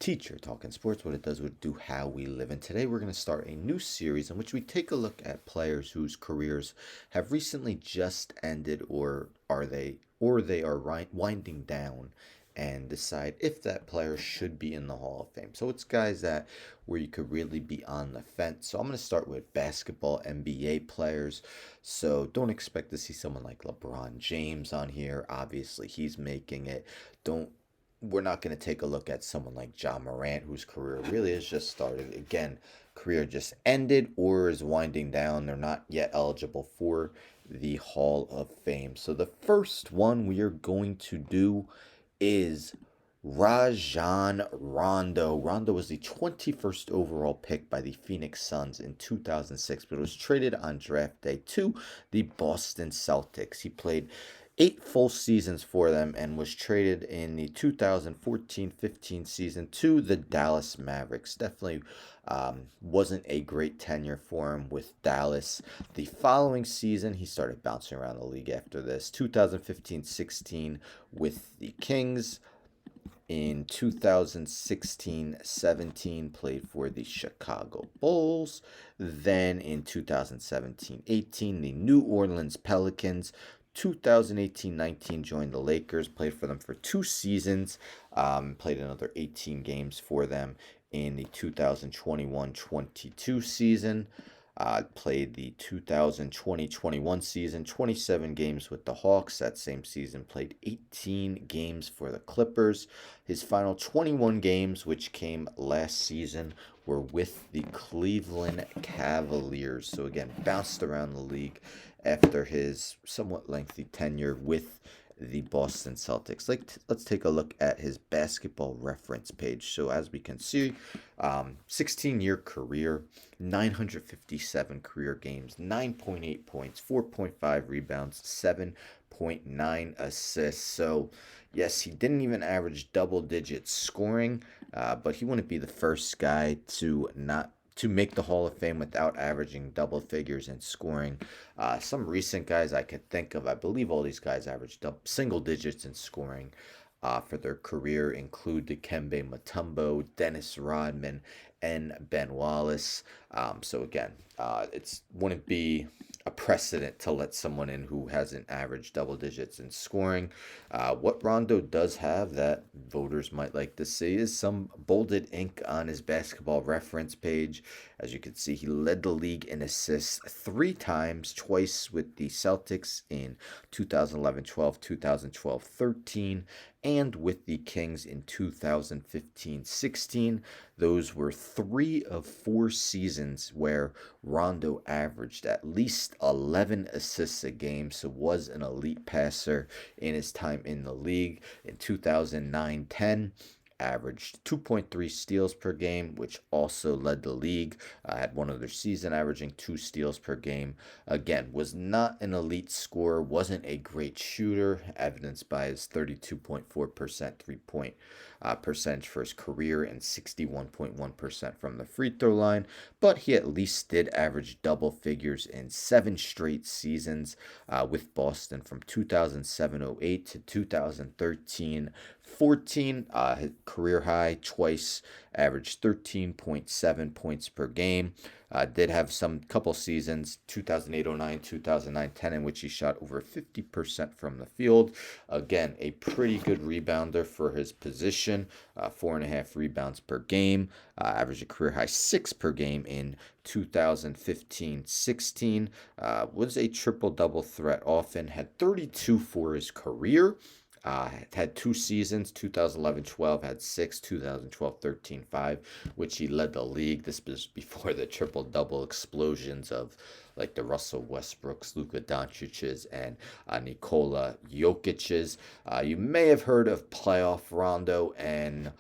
teacher talking sports, what it does, what it do, how we live. And today we're going to start a new series in which we take a look at players whose careers have recently just ended, or they are winding down, and decide if that player should be in the Hall of Fame. So it's guys that where you could really be on the fence. So I'm going to start with basketball NBA players. So don't expect to see someone like LeBron James on here. Obviously, he's making it. Don't We're not going to take a look at someone like John Morant, whose career really has just started. Again, career just ended or is winding down. They're not yet eligible for the Hall of Fame. So the first one we are going to do is Rajon Rondo. Rondo was the 21st overall pick by the Phoenix Suns in 2006, but was traded on draft day to the Boston Celtics. He played 8 full seasons for them and was traded in the 2014-15 season to the Dallas Mavericks. Definitely wasn't a great tenure for him with Dallas. The following season, he started bouncing around the league after this. 2015-16 with the Kings. In 2016-17, played for the Chicago Bulls. Then in 2017-18, the New Orleans Pelicans. 2018-19, joined the Lakers, played for them for 2 seasons, played another 18 games for them in the 2021-22 season. Played the 2020-21 season, 27 games with the Hawks. That same season, played 18 games for the Clippers. His final 21 games, which came last season, were with the Cleveland Cavaliers. So again, bounced around the league after his somewhat lengthy tenure with the Boston Celtics. Let's take a look at his basketball reference page. So as we can see, 16-year career, 957 career games, 9.8 points, 4.5 rebounds, 7.9 assists. So yes, he didn't even average double digit scoring, but he wouldn't be the first guy to make the Hall of Fame without averaging double figures in scoring. Some recent guys I could think of, I believe all these guys averaged single digits in scoring for their career, include Dikembe Mutombo, Dennis Rodman, and Ben Wallace. So again, it wouldn't be a precedent to let someone in who hasn't averaged double digits in scoring. What Rondo does have that voters might like to see is some bolded ink on his basketball reference page. As you can see, he led the league in assists 3 times, twice with the Celtics in 2011-12, 2012-13, and with the Kings in 2015-16. Those were 3 of 4 seasons where Rondo averaged at least 11 assists a game, so was an elite passer in his time in the league. In 2009-10, averaged 2.3 steals per game, which also led the league. Had one other season averaging 2 steals per game. Again, was not an elite scorer, wasn't a great shooter, evidenced by his 32.4% three-point percentage for his career and 61.1% from the free throw line, but he at least did average double figures in 7 straight seasons with Boston from 2007-08 to 2013-14. His career high twice, averaged 13.7 points per game. Did have some couple seasons, 2008-09, 2009-10, in which he shot over 50% from the field. Again, a pretty good rebounder for his position, 4.5 rebounds per game. Averaged a career high 6 per game in 2015-16. Was a triple-double threat often, had 32 for his career. Had 2 seasons, 2011-12 had 6, 2012-13 5, which he led the league. This was before the triple-double explosions of like the Russell Westbrooks, Luka Doncic's, and Nikola Jokic's. You may have heard of playoff Rondo, and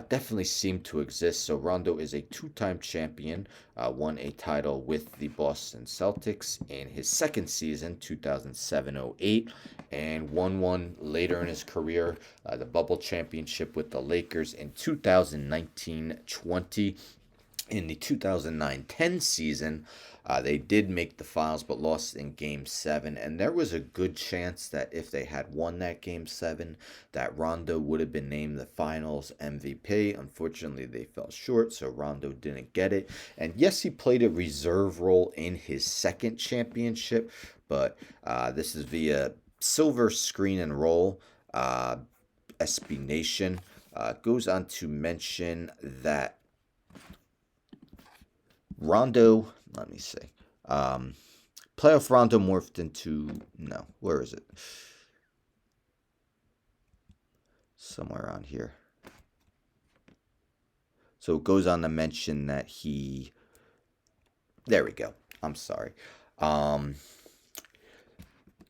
definitely seemed to exist. So Rondo is a 2-time champion, won a title with the Boston Celtics in his second season, 2007-08, and won one later in his career, the bubble championship with the Lakers in 2019-20. In the 2009-10 season, they did make the finals but lost in Game 7. And there was a good chance that if they had won that Game 7, that Rondo would have been named the finals MVP. Unfortunately, they fell short, so Rondo didn't get it. And yes, he played a reserve role in his second championship, but this is via Silver Screen and Roll. SB Nation goes on to mention that Rondo, let me see. Playoff Rondo morphed into, no, where is it? Somewhere on here. So it goes on to mention that there we go. I'm sorry.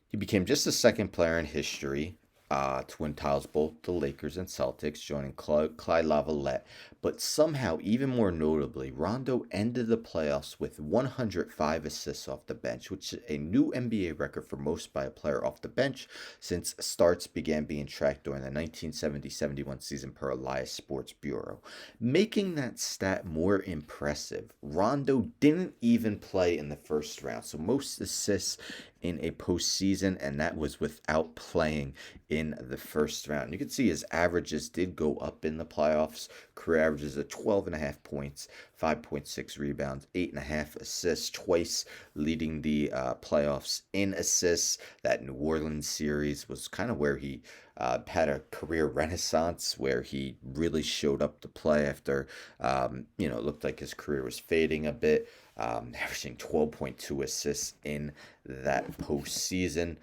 He became just the second player in history to win titles, both the Lakers and Celtics, joining Clyde Lavalette. But somehow, even more notably, Rondo ended the playoffs with 105 assists off the bench, which is a new NBA record for most by a player off the bench since starts began being tracked during the 1970-71 season per Elias Sports Bureau. Making that stat more impressive, Rondo didn't even play in the first round, so most assists in a postseason, and that was without playing in the first round. You can see his averages did go up in the playoffs. Career averages of 12.5 points, 5.6 rebounds, 8.5 assists, twice leading the playoffs in assists. That New Orleans series was kind of where he had a career renaissance, where he really showed up to play after, it looked like his career was fading a bit. Averaging 12.2 assists in that postseason.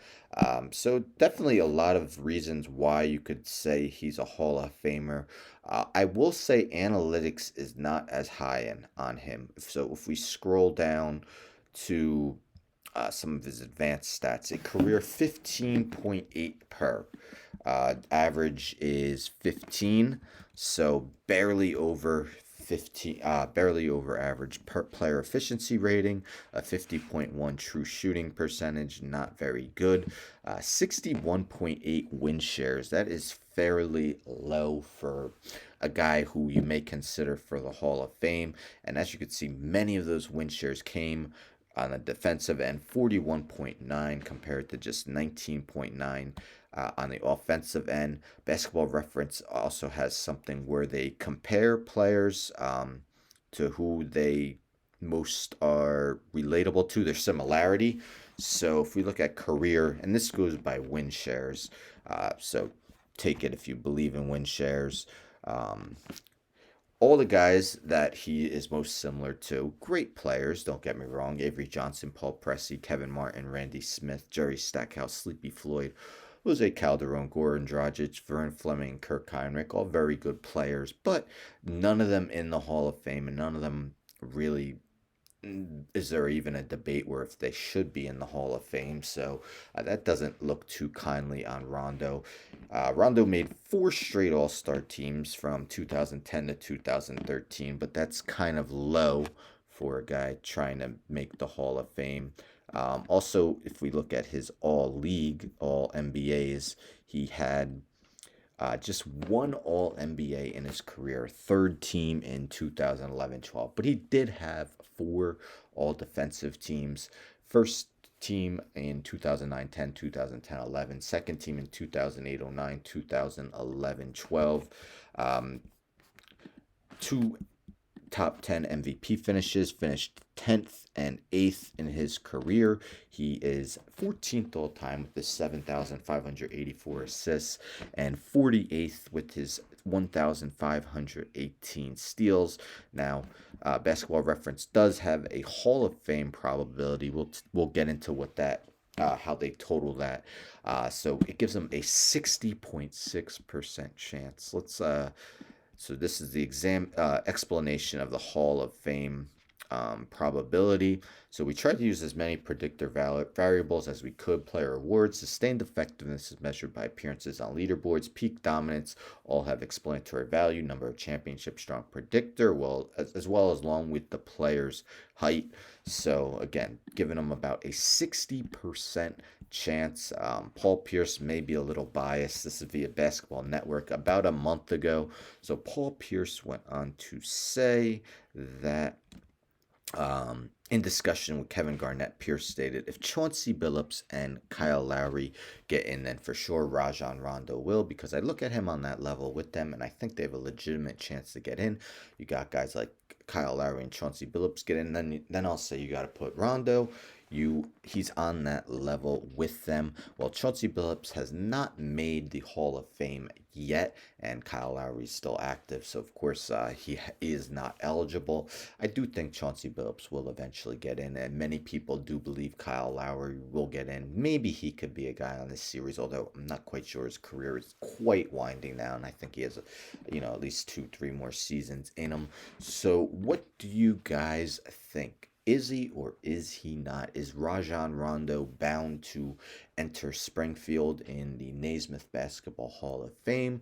So definitely a lot of reasons why you could say he's a Hall of Famer. I will say analytics is not as high on him. So if we scroll down to some of his advanced stats, a career 15.8 per. Average is 15, so barely over 15, barely over average per player efficiency rating, a 50.1 true shooting percentage, not very good. 61.8 win shares. That is fairly low for a guy who you may consider for the Hall of Fame. And as you can see, many of those win shares came on the defensive end, 41.9 compared to just 19.9 on the offensive end. Basketball Reference also has something where they compare players to who they most are relatable to, their similarity. So if we look at career, and this goes by win shares, so take it if you believe in win shares. All the guys that he is most similar to, great players, don't get me wrong. Avery Johnson, Paul Pressey, Kevin Martin, Randy Smith, Jerry Stackhouse, Sleepy Floyd, Jose Calderon, Goran Dragic, Vern Fleming, Kirk Heinrich, all very good players, but none of them in the Hall of Fame, and none of them really is there even a debate where if they should be in the Hall of Fame. So that doesn't look too kindly on Rondo. Rondo made 4 straight All-Star teams from 2010 to 2013, but that's kind of low for a guy trying to make the Hall of Fame. Also, if we look at his All-League, All NBAs, he had just one All NBA in his career, third team in 2011-12. But he did have 4 All Defensive teams. First team in 2009-10, 2010-11. Second team in 2008-09, 2011-12. 2 top 10 MVP finishes, finished 10th and 8th in his career. He is 14th all time with his 7,584 assists and 48th with his 1,518 steals. Now, Basketball Reference does have a Hall of Fame probability. We'll get into what that how they total that. So it gives them a 60.6% chance. So this is the explanation of the Hall of Fame probability. So we tried to use as many predictor variables as we could. Player awards, sustained effectiveness is measured by appearances on leaderboards, peak dominance, all have explanatory value, number of championships, strong predictor, as well as along with the player's height. So again, giving them about a 60% chance. Paul Pierce may be a little biased. This is via Basketball Network about a month ago. So Paul Pierce went on to say that in discussion with Kevin Garnett, Pierce stated, if Chauncey Billups and Kyle Lowry get in, then for sure Rajon Rondo will, because I look at him on that level with them, and I think they have a legitimate chance to get in. You got guys like Kyle Lowry and Chauncey Billups get in, then I'll say you got to put Rondo. He's on that level with them. Well, Chauncey Billups has not made the Hall of Fame yet, and Kyle Lowry is still active, so of course he is not eligible. I do think Chauncey Billups will eventually get in, and many people do believe Kyle Lowry will get in. Maybe he could be a guy on this series, although I'm not quite sure his career is quite winding down. I think he has, at least 2, 3 more seasons in him. So, what do you guys think? Is he or is he not? Is Rajon Rondo bound to enter Springfield in the Naismith Basketball Hall of Fame?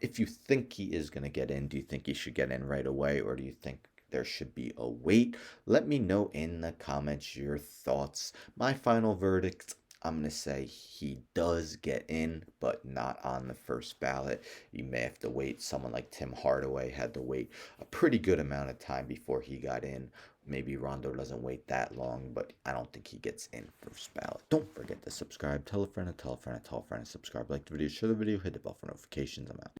If you think he is going to get in, do you think he should get in right away, or do you think there should be a wait? Let me know in the comments your thoughts. My final verdict, I'm going to say he does get in, but not on the first ballot. You may have to wait. Someone like Tim Hardaway had to wait a pretty good amount of time before he got in. Maybe Rondo doesn't wait that long, but I don't think he gets in first ballot. Don't forget to subscribe. Tell a friend, and tell a friend, and tell a friend, and subscribe. Like the video, share the video, hit the bell for notifications. I'm out.